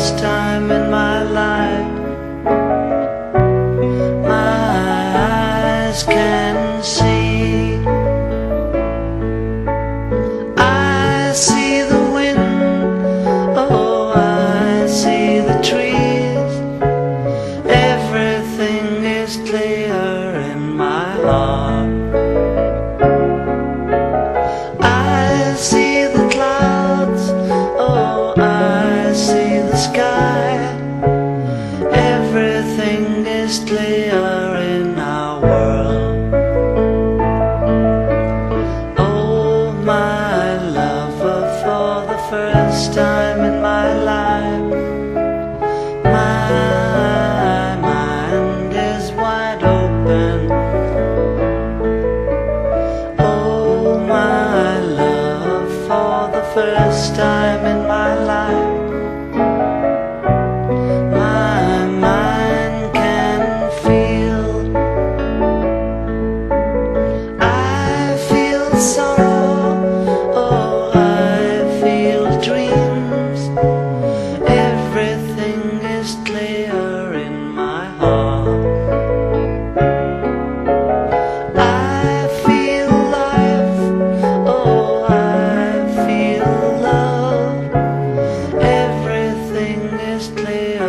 first time in my life, my eyes can see. I see the wind, oh, I see the trees. Everything is clear in my heart. I see the clouds, oh, I see the sky. Everything is clear in our world. Oh, my lover, for the first time in my life, my mind is wide open. Oh, my love, for the first time in my life, my mind can feel. I feel sorrow, oh, I feel dreams. Everything is clear in my heart. I feel life, oh, I feel love. Everything is clear